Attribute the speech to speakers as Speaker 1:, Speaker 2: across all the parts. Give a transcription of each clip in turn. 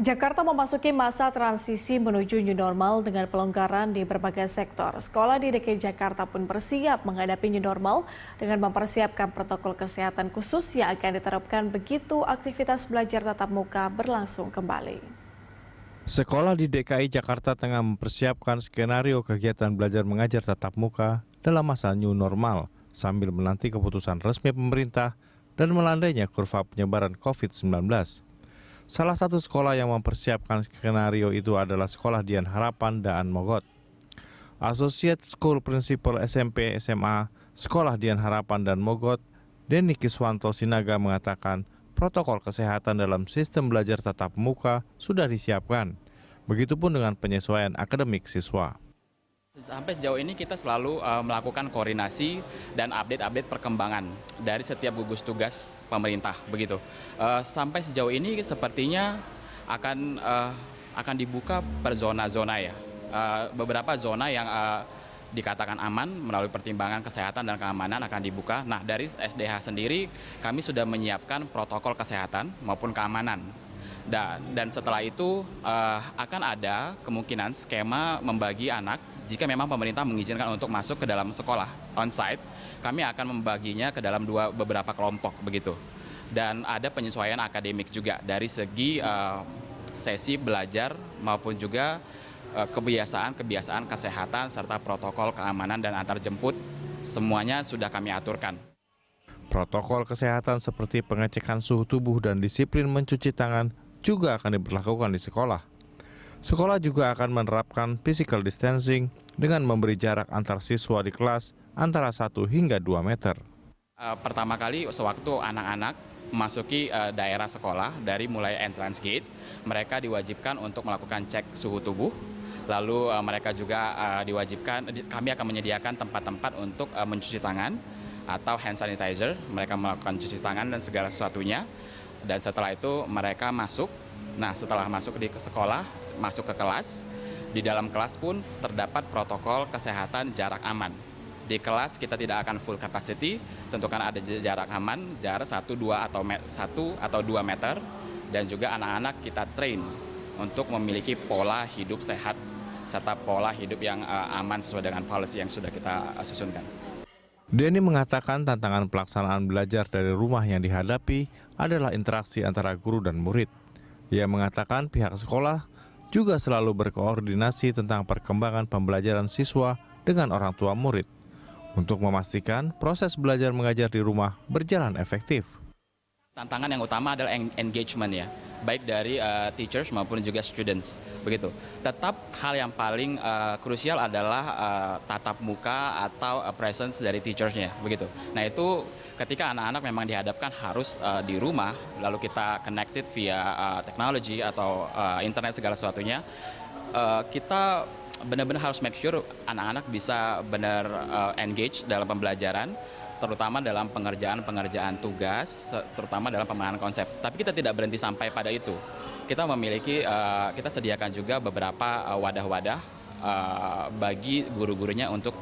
Speaker 1: Jakarta memasuki masa transisi menuju new normal dengan pelonggaran di berbagai sektor. Sekolah di DKI Jakarta pun bersiap menghadapi new normal dengan mempersiapkan protokol kesehatan khusus yang akan diterapkan begitu aktivitas belajar tatap muka berlangsung kembali.
Speaker 2: Sekolah di DKI Jakarta tengah mempersiapkan skenario kegiatan belajar mengajar tatap muka dalam masa new normal sambil menanti keputusan resmi pemerintah dan melandainya kurva penyebaran COVID-19. Salah satu sekolah yang mempersiapkan skenario itu adalah Sekolah Dian Harapan Daan Mogot. Associate School Principal SMP SMA Sekolah Dian Harapan Daan Mogot, Denny Kiswanto Sinaga mengatakan protokol kesehatan dalam sistem belajar tatap muka sudah disiapkan. Begitupun dengan penyesuaian akademik siswa.
Speaker 3: Sampai sejauh ini kita selalu melakukan koordinasi dan update perkembangan dari setiap gugus tugas pemerintah begitu. Sampai sejauh ini sepertinya akan dibuka per zona-zona ya. Beberapa zona yang dikatakan aman melalui pertimbangan kesehatan dan keamanan akan dibuka. Nah, dari SDH sendiri kami sudah menyiapkan protokol kesehatan maupun keamanan. Dan setelah itu akan ada kemungkinan skema membagi anak. Jika memang pemerintah mengizinkan untuk masuk ke dalam sekolah on-site, kami akan membaginya ke dalam beberapa kelompok begitu. Dan ada penyesuaian akademik juga dari segi sesi belajar maupun juga kebiasaan kesehatan serta protokol keamanan dan antar jemput, semuanya sudah kami aturkan.
Speaker 2: Protokol kesehatan seperti pengecekan suhu tubuh dan disiplin mencuci tangan juga akan diberlakukan di sekolah. Sekolah juga akan menerapkan physical distancing dengan memberi jarak antar siswa di kelas antara 1 hingga 2 meter.
Speaker 3: Pertama kali sewaktu anak-anak memasuki daerah sekolah dari mulai entrance gate, mereka diwajibkan untuk melakukan cek suhu tubuh. Lalu mereka juga kami akan menyediakan tempat-tempat untuk mencuci tangan atau hand sanitizer. Mereka melakukan cuci tangan dan segala sesuatunya. Dan setelah itu mereka masuk. Nah, setelah masuk di sekolah, masuk ke kelas, di dalam kelas pun terdapat protokol kesehatan jarak aman. Di kelas kita tidak akan full capacity, tentukan ada jarak aman, jarak 1 atau 2 meter, dan juga anak-anak kita train untuk memiliki pola hidup sehat serta pola hidup yang aman sesuai dengan policy yang sudah kita susunkan.
Speaker 2: Denny mengatakan tantangan pelaksanaan belajar dari rumah yang dihadapi adalah interaksi antara guru dan murid. Ia mengatakan pihak sekolah juga selalu berkoordinasi tentang perkembangan pembelajaran siswa dengan orang tua murid untuk memastikan proses belajar mengajar di rumah berjalan efektif.
Speaker 3: Tantangan yang utama adalah engagement ya, baik dari teachers maupun juga students begitu. Tetap hal yang paling krusial adalah tatap muka atau presence dari teachersnya begitu. Nah, itu ketika anak-anak memang dihadapkan harus di rumah, lalu kita connected via teknologi atau internet segala sesuatunya, kita benar-benar harus make sure anak-anak bisa benar engage dalam pembelajaran, terutama dalam pengerjaan tugas, terutama dalam pemahaman konsep. Tapi kita tidak berhenti sampai pada itu. Kita sediakan juga beberapa wadah-wadah bagi guru-gurunya untuk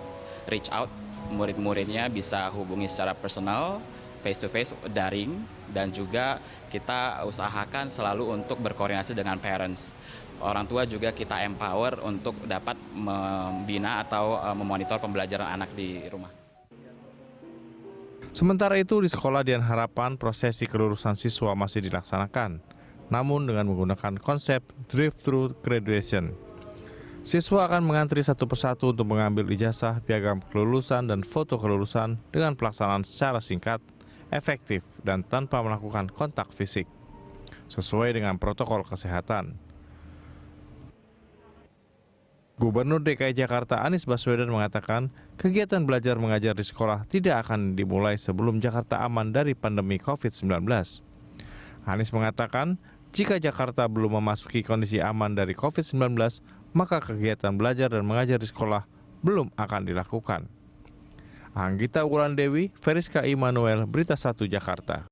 Speaker 3: reach out, murid-muridnya bisa hubungi secara personal, face-to-face, daring, dan juga kita usahakan selalu untuk berkoordinasi dengan parents. Orang tua juga kita empower untuk dapat membina atau memonitor pembelajaran anak di rumah.
Speaker 2: Sementara itu di Sekolah Dian Harapan prosesi kelulusan siswa masih dilaksanakan, namun dengan menggunakan konsep drive-thru graduation. Siswa akan mengantri satu persatu untuk mengambil ijazah, piagam kelulusan, dan foto kelulusan dengan pelaksanaan secara singkat, efektif, dan tanpa melakukan kontak fisik, sesuai dengan protokol kesehatan. Gubernur DKI Jakarta Anies Baswedan mengatakan kegiatan belajar mengajar di sekolah tidak akan dimulai sebelum Jakarta aman dari pandemi COVID-19. Anies mengatakan jika Jakarta belum memasuki kondisi aman dari COVID-19, maka kegiatan belajar dan mengajar di sekolah belum akan dilakukan. Anggita Wulandewi, Feriska Immanuel, Berita 1 Jakarta.